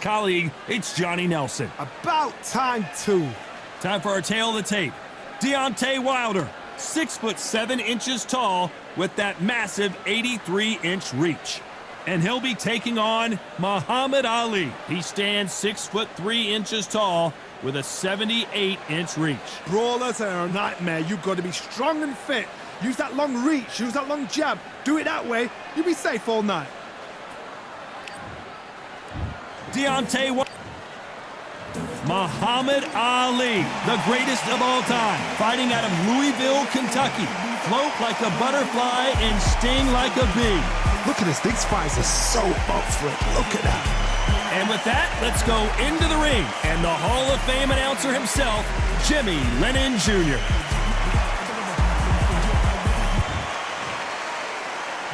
colleague, it's Johnny Nelson. About time, too. Time for our tail of the tape. Deontay Wilder, 6'7" tall with that massive 83-inch reach. And he'll be taking on Muhammad Ali. He stands 6'3" tall with a 78-inch reach. Brawlers are a nightmare. You've got to be strong and fit. Use that long reach, use that long jab. Do it that way, you'll be safe all night. Deontay Wilder. Muhammad Ali, the greatest of all time, fighting out of Louisville, Kentucky. Float like a butterfly and sting like a bee. Look at this, these fighters are so up for it. Look at that. And with that, let's go into the ring. And the Hall of Fame announcer himself, Jimmy Lennon Jr.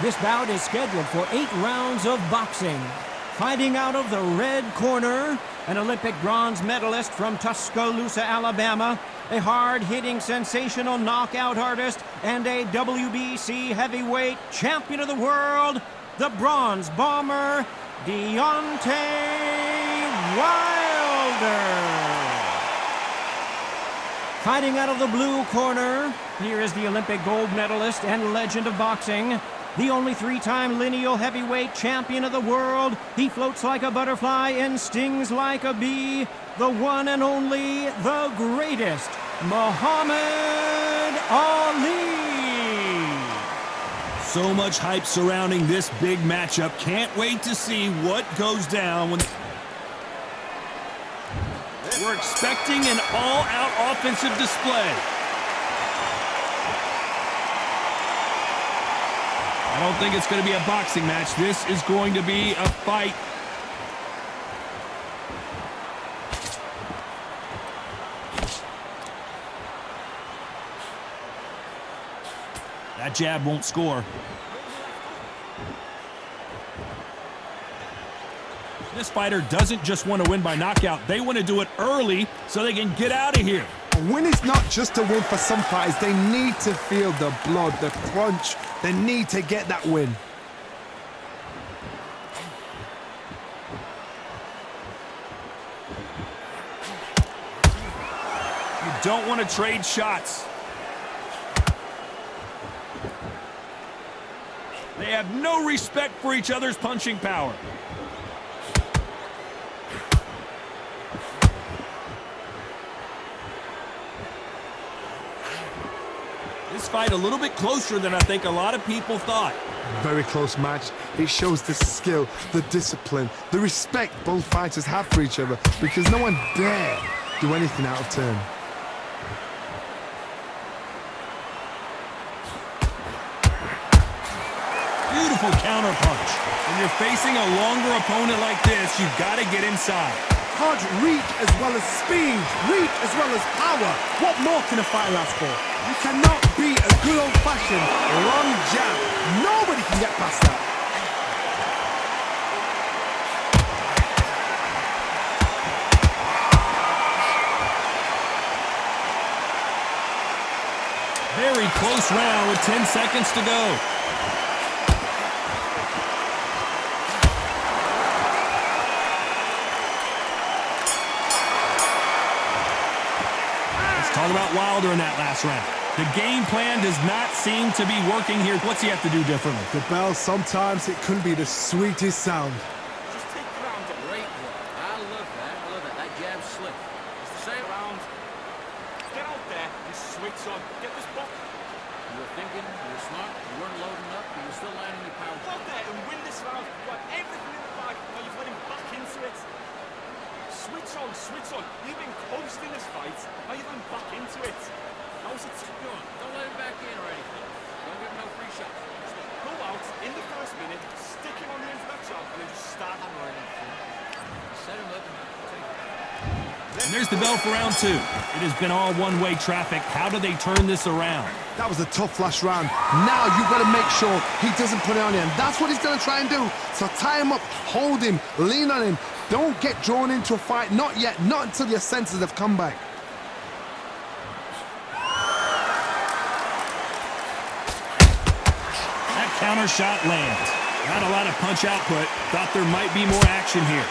This bout is scheduled for 8 rounds of boxing. Fighting out of the red corner, an Olympic bronze medalist from Tuscaloosa, Alabama, a hard-hitting, sensational knockout artist, and a WBC heavyweight champion of the world, the Bronze Bomber, Deontay Wilder. Fighting out of the blue corner, here is the Olympic gold medalist and legend of boxing, the only 3-time lineal heavyweight champion of the world. He floats like a butterfly and stings like a bee. The one and only, the greatest, Muhammad Ali. So much hype surrounding this big matchup. Can't wait to see what goes down when... We're expecting an all-out offensive display. I don't think it's going to be a boxing match. This is going to be a fight. That jab won't score. This fighter doesn't just want to win by knockout. They want to do it early so they can get out of here. A win is not just a win for some fighters. They need to feel the blood, the crunch. They need to get that win. You don't want to trade shots. They have no respect for each other's punching power. This fight a little bit closer than I think a lot of people thought. Very close match. It shows the skill, the discipline, the respect both fighters have for each other, because no one dare do anything out of turn. Beautiful counter punch. When you're facing a longer opponent like this, you've got to get inside. Hard reach as well as speed, reach as well as power. What more can a fighter ask for? You cannot beat a good old-fashioned long jab. Nobody can get past that. Very close round with 10 seconds to go. Talk about Wilder in that last round. The game plan does not seem to be working here. What's he have to do differently? The bell, sometimes it couldn't be the sweetest sound. Just take the round up. Great work. I love that. I love that. That jab's slick. It's the same round. Get out there and switch on. Get this box. You were thinking, you were smart, you weren't loading up, but you were still landing your power. Go out there and win this round. You have everything in the bag, but you've let him back into it. Switch on, switch on. You've been coasting this fight. Now you've let him back into it. How's it going? Don't let him back in or anything. Don't give him no free shot. Go out in the first minute, stick him on the end of that jab, and then just start hammering him. Set him up and take it. And there's the bell for round 2. It has been all one-way traffic. How do they turn this around? That was a tough last round. Now you've got to make sure he doesn't put it on you, and that's what he's going to try and do. So tie him up, hold him, lean on him. Don't get drawn into a fight. Not yet. Not until your senses have come back. That counter shot lands. Not a lot of punch output. Thought there might be more action here.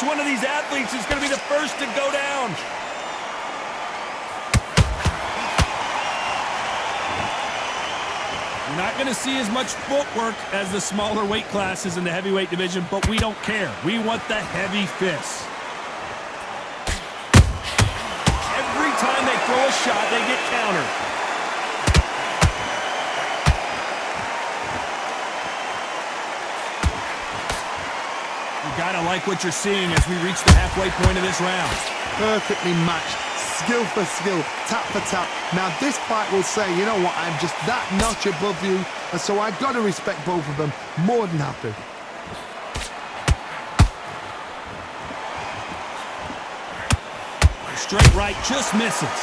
one of these athletes is going to be the first to go down. You're not going to see as much footwork as the smaller weight classes in the heavyweight division, but we don't care. We want the heavy fists. Every time they throw a shot, they get countered. You gotta like what you're seeing as we reach the halfway point of this round. Perfectly matched. Skill for skill, tap for tap. Now this fight will say, you know what, I'm just that notch above you, and so I gotta respect both of them. More than happy. Straight right just misses.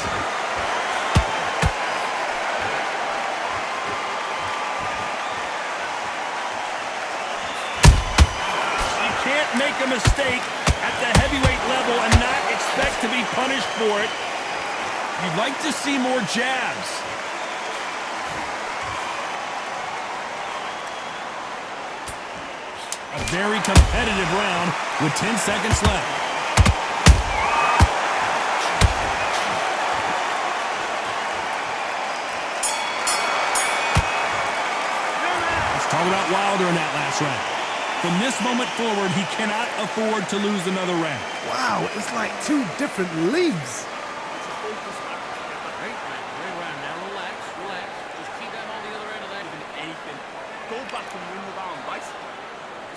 You can't make a mistake at the heavyweight level and not expect to be punished for it. You'd like to see more jabs. A very competitive round with 10 seconds left. Let's talk about Wilder in that last round. From this moment forward, he cannot afford to lose another round. Wow, it's like two different leagues. Great round. Now relax. Just keep them on the other end of that. Anything. Go back and win the round, right?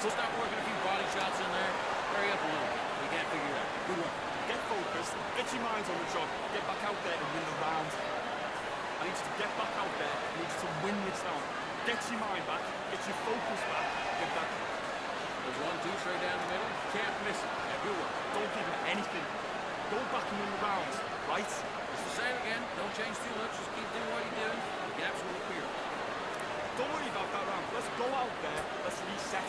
So start working a few body shots in there. Hurry up a little bit. We can't figure it out. Good work. Get focused. Get your minds on the job. Get back out there and win the round. I need you to get back out there. I need you to win this round. Get your mind back. Get your focus back. Get back. There's 1-2 straight down the middle. Can't miss it. Yeah, good work. Don't give him anything. Go back and win the round, right? Just the same again. Don't change too much. Just keep doing what you're doing. The gaps will appear. Don't worry about that round. Let's go out there. Let's reset.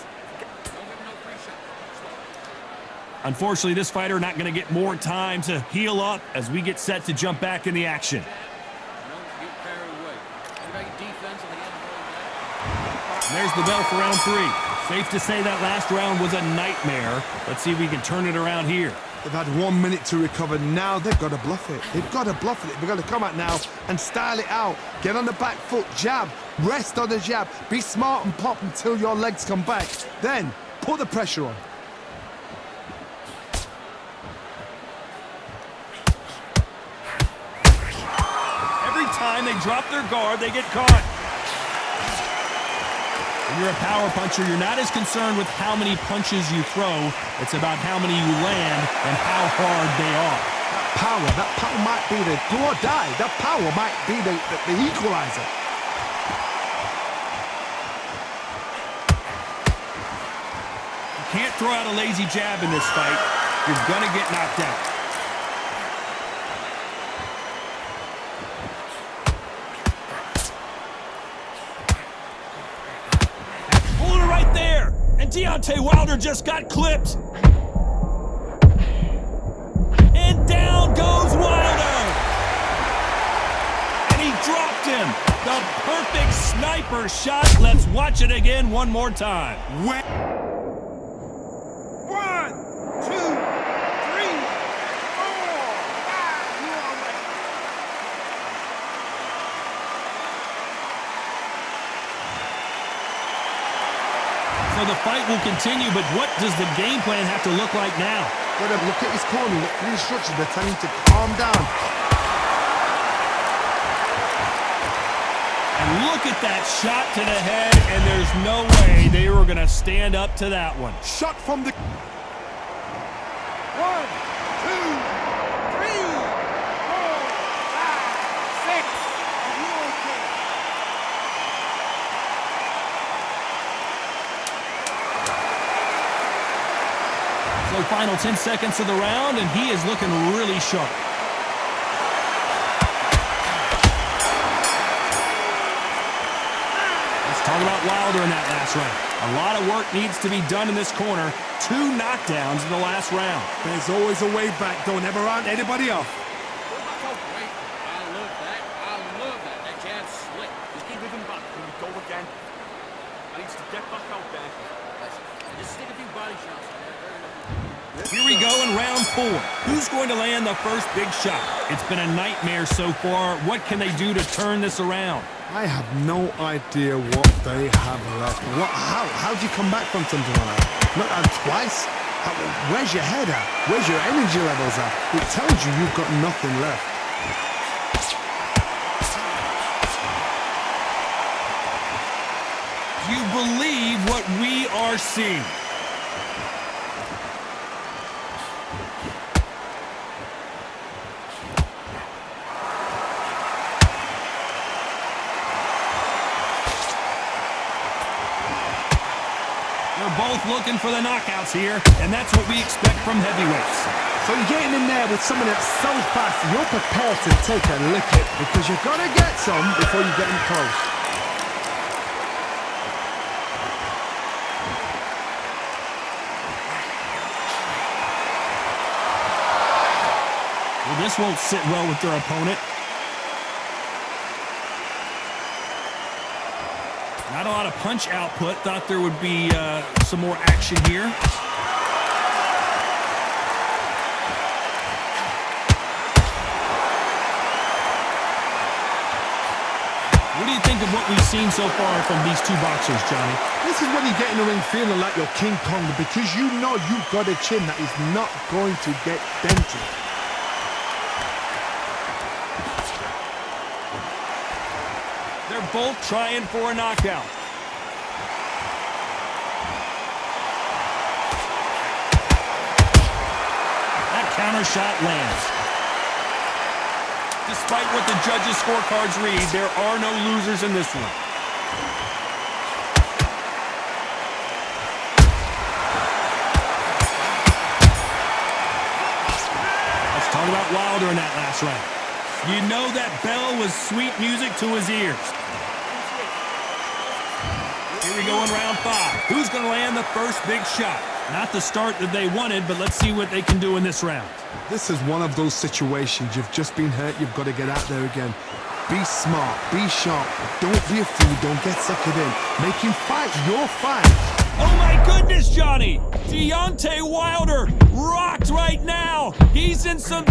Don't give him no free shot. Slow. Unfortunately, this fighter not going to get more time to heal up as we get set to jump back in the action. Don't get carried away. What about your defense on the end of all that? And there's the bell for round 3. Safe to say that last round was a nightmare. Let's see if we can turn it around here. They've had 1 minute to recover. Now they've got to bluff it. They've got to bluff it. They've got to come out now and style it out. Get on the back foot, jab, rest on the jab. Be smart and pop until your legs come back. Then put the pressure on. Every time they drop their guard, they get caught. When you're a power puncher, you're not as concerned with how many punches you throw. It's about how many you land and how hard they are. That power might be the do or die. That power might be the equalizer. You can't throw out a lazy jab in this fight. You're going to get knocked out. And Deontay Wilder just got clipped. And down goes Wilder. And he dropped him. The perfect sniper shot. Let's watch it again one more time. 1, 2, 3, 4, 5. You are ready. So the fight will continue, but what does the game plan have to look like now? Got to look at his corner, look at the instructions. They're telling him to calm down. And look at that shot to the head, and there's no way they were going to stand up to that one. Shot from the... 1, 2, 3, 4, 5, 6. Are you okay? So final 10 seconds of the round, and he is looking really sharp. Let's talk about Wilder in that last round. A lot of work needs to be done in this corner. 2 knockdowns in the last round. There's always a way back. Don't ever round anybody off. Great. I love that. That jab's slick. Just keep moving back when we go again. I need you to get back out there. Just stick a few body shots in there. Here we go in round 4. Who's going to land the first big shot? It's been a nightmare so far. What can they do to turn this around? I have no idea what they have left. How do you come back from something like that? Not twice? Where's your head at? Where's your energy levels at? It tells you you've got nothing left. Do you believe what we are seeing? They're both looking for the knockouts here, and that's what we expect from heavyweights. So you're getting in there with someone that's so fast, you're prepared to take a lick it because you've got to get some before you get in close. Well, this won't sit well with their opponent. Not a lot of punch output. Thought there would be some more action here. What do you think of what we've seen so far from these two boxers, Johnny? This is when you get in the ring feeling like you're King Kong because you know you've got a chin that is not going to get dented. They're both trying for a knockout. That counter shot lands. Despite what the judges' scorecards read, there are no losers in this one. Let's talk about Wilder in that last round. You know that bell was sweet music to his ears. Here we go in round 5. Who's going to land the first big shot? Not the start that they wanted, but let's see what they can do in this round. This is one of those situations. You've just been hurt. You've got to get out there again. Be smart. Be sharp. Don't be a fool. Don't get suckered in. Make him fight your fight. Oh my goodness, Johnny! Deontay Wilder rocked right now. He's in some...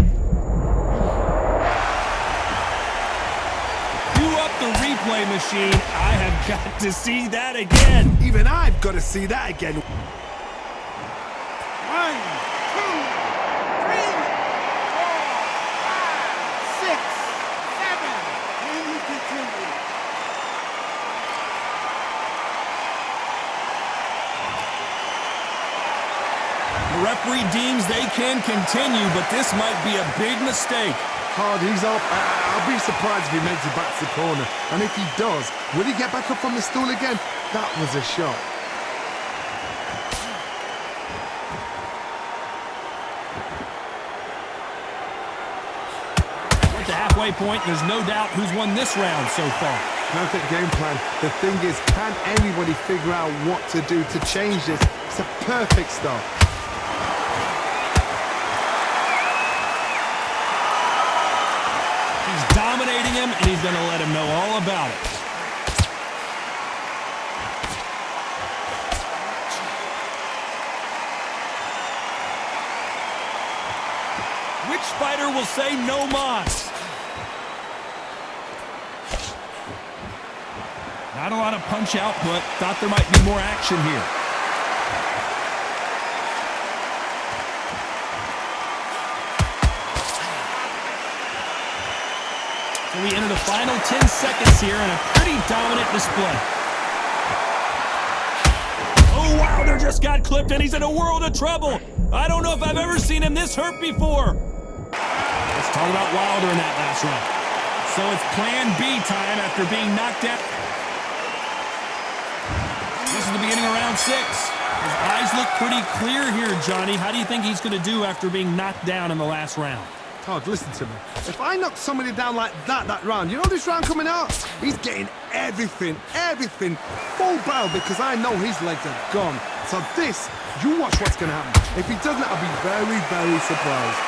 Cue up the replay machine. I have got to see that again. Even I've got to see that again. 1, 2, 3, 4, 5, 6, 7, and we continue. The referee deems they can continue, but this might be a big mistake. Hard, he's up. I'll be surprised if he makes it back to the corner. And if he does, will he get back up from the stool again? That was a shot. At the halfway point, there's no doubt who's won this round so far. Perfect game plan. The thing is, can anybody figure out what to do to change this? It's a perfect start. He's dominating him, and he's going to let him know all about it. Which fighter will say no mas? Not a lot of punch output. Thought there might be more action here. So we enter the final 10 seconds here in a pretty dominant display. Oh, Wilder just got clipped and he's in a world of trouble. I don't know if I've ever seen him this hurt before. Let's talk about Wilder in that last round. So it's plan B time after being knocked out. This is the beginning of round 6. His eyes look pretty clear here, Johnny. How do you think he's going to do after being knocked down in the last round? Todd, listen to me. If I knock somebody down like that round, you know this round coming out? He's getting everything, full barrel because I know his legs are gone. So this, you watch what's going to happen. If he doesn't, I'll be very, very surprised.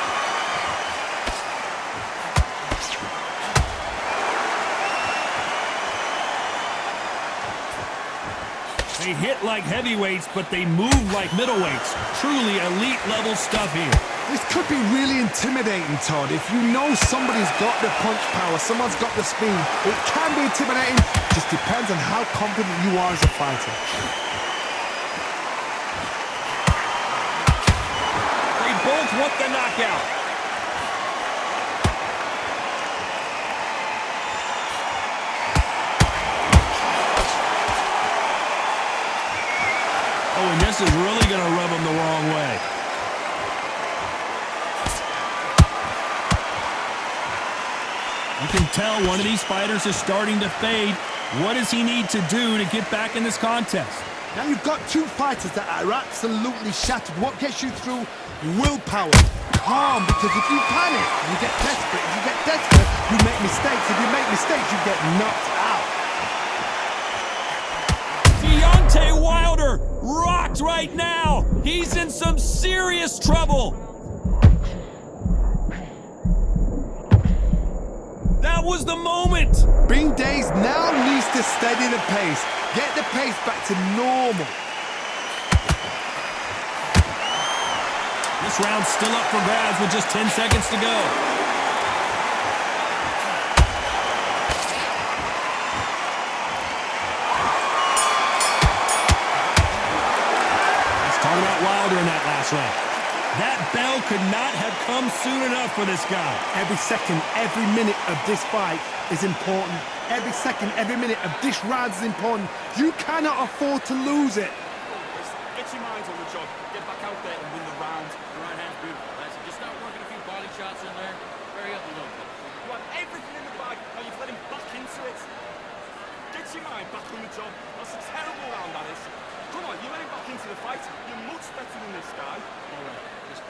They hit like heavyweights, but they move like middleweights. Truly elite-level stuff here. This could be really intimidating, Todd. If you know somebody's got the punch power, someone's got the speed, it can be intimidating. Just depends on how confident you are as a fighter. They both want the knockout. Oh, and this is really going to rub him the wrong way. You can tell one of these fighters is starting to fade. What does he need to do to get back in this contest? Now you've got two fighters that are absolutely shattered. What gets you through? Willpower. Calm, because if you panic, you get desperate. If you get desperate, you make mistakes. If you make mistakes, you get knocked out. Deontay Wilder rocked right now. He's in some serious trouble. That was the moment. Bean Days now needs to steady the pace. Get the pace back to normal. This round's still up for grabs with just 10 seconds to go. Let's talk about Wilder in that last round. That bell could not have come soon enough for this guy. Every second, every minute of this fight is important. Every second, every minute of this round is important. You cannot afford to lose it. Get your minds on the job. Get back out there and win the round. The right hand's beautiful. That's it. Just start working a few body shots in there. Vary up a little bit. You had everything in the bag. Now you've let him back into it. Get your mind back on the job. That's a terrible round, that is. Come on, you let him back into the fight. You're much better than this guy. All right. Just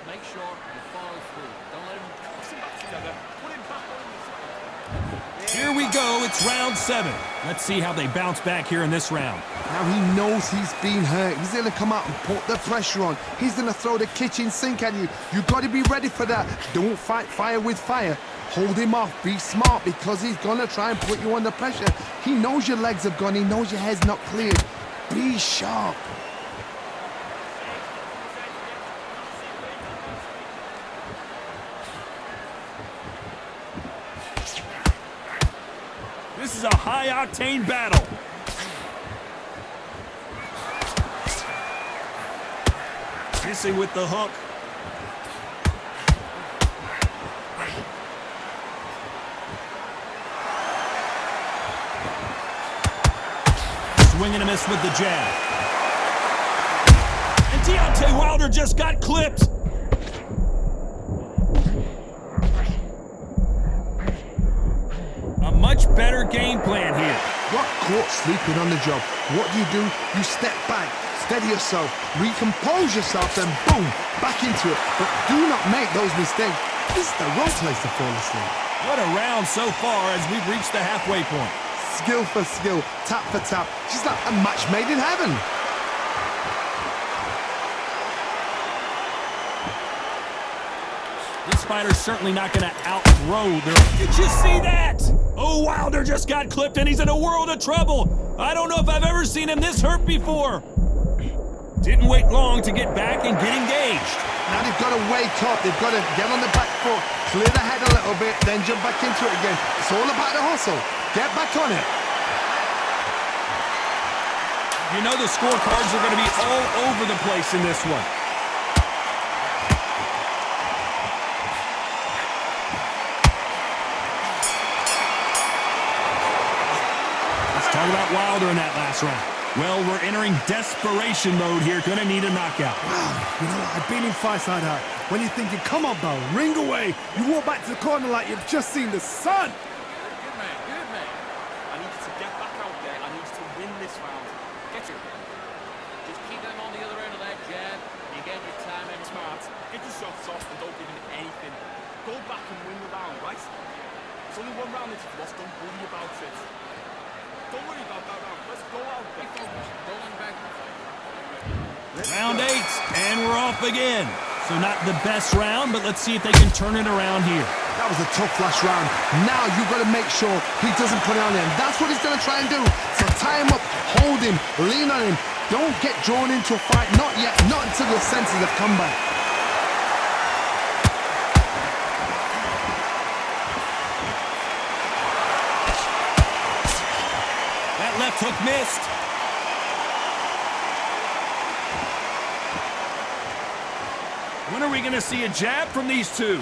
make sure you follow through. Don't let him Put him back together. Put him back on this fight. Here we go. It's round 7. Let's see how they bounce back here in this round. Now he knows he's been hurt. He's going to come out and put the pressure on. He's going to throw the kitchen sink at you. You've got to be ready for that. Don't fight fire with fire. Hold him off. Be smart, because he's going to try and put you under pressure. He knows your legs have gone. He knows your head's not cleared. Be sharp. This is a high-octane battle. Missing with the hook. Swing and a miss with the jab. And Deontay Wilder just got clipped. A much better game plan here. Got caught sleeping on the job. What do? You step back, steady yourself, recompose yourself, then boom, back into it. But do not make those mistakes. This is the wrong place to fall asleep. What a round so far as we've reached the halfway point. Skill for skill, tap for tap. She's like a match made in heaven. This fighter's certainly not going to outthrow their... Did you see that? Oh, Wilder just got clipped and he's in a world of trouble. I don't know if I've ever seen him this hurt before. Didn't wait long to get back and get engaged. Now they've got to wake up. They've got to get on the back foot, clear the head a little bit, then jump back into it again. It's all about the hustle. Get back on it. You know the scorecards are going to be all over the place in this one. Talk about Wilder in that last round. Well, we're entering desperation mode here. Gonna need a knockout. Wow, you know, I've been in fights like that. When you're thinking, come on, Bo, ring away. You walk back to the corner like you've just seen the sun. Good man, good man. I need you to get back out there. I need you to win this round. Get you. Just keep them on the other end of that jab. You get your timing Smart. Get your shots off and don't give him anything. Go back and win the round, right? It's only one round that you've lost. Don't worry about it. Don't worry about that round. Let's go out there. Going back to the fight. Round 8, and we're off again. So not the best round, but let's see if they can turn it around here. That was a tough last round. Now you've got to make sure he doesn't put it on him. That's what he's going to try and do. So tie him up, hold him, lean on him. Don't get drawn into a fight, not yet, not until your senses have come back. That left hook missed. When are we going to see a jab from these two?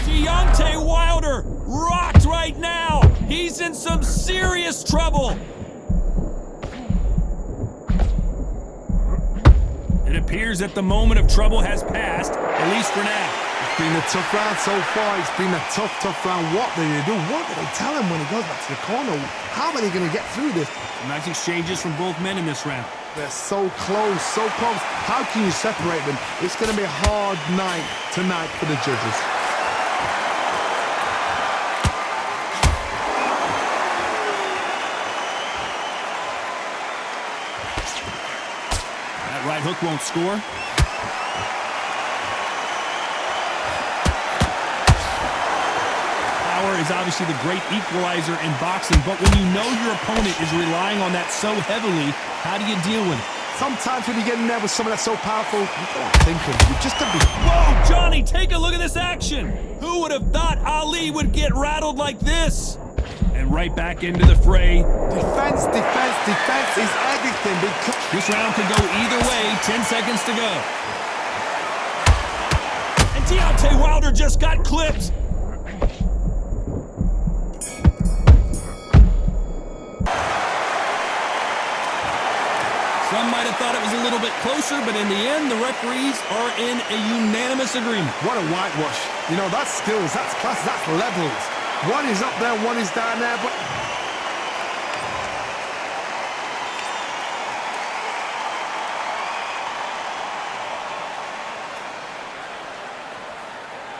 Deontay Wilder rocked right now. He's in some serious trouble. It appears that the moment of trouble has passed, at least for now. It's been a tough round so far. It's been a tough round. What do they do? What do they tell him when he goes back to the corner? How are they going to get through this? Nice exchanges from both men in this round. They're so close, so close. How can you separate them? It's going to be a hard night tonight for the judges. That right hook won't score. Power is obviously the great equalizer in boxing, but when you know your opponent is relying on that so heavily, how do you deal with it? Sometimes when you get in there with someone that's so powerful, you don't think of it. You just got to be... Whoa, Johnny, take a look at this action. Who would have thought Ali would get rattled like this? And right back into the fray. Defense is everything. Because This round could go either way. 10 seconds to go. And Deontay Wilder just got clipped. Some might have thought it was a little bit closer, but in the end, the referees are in a unanimous agreement. what a whitewash. You know, that's skills, that's class, that's levels. One is up there, one is down there, but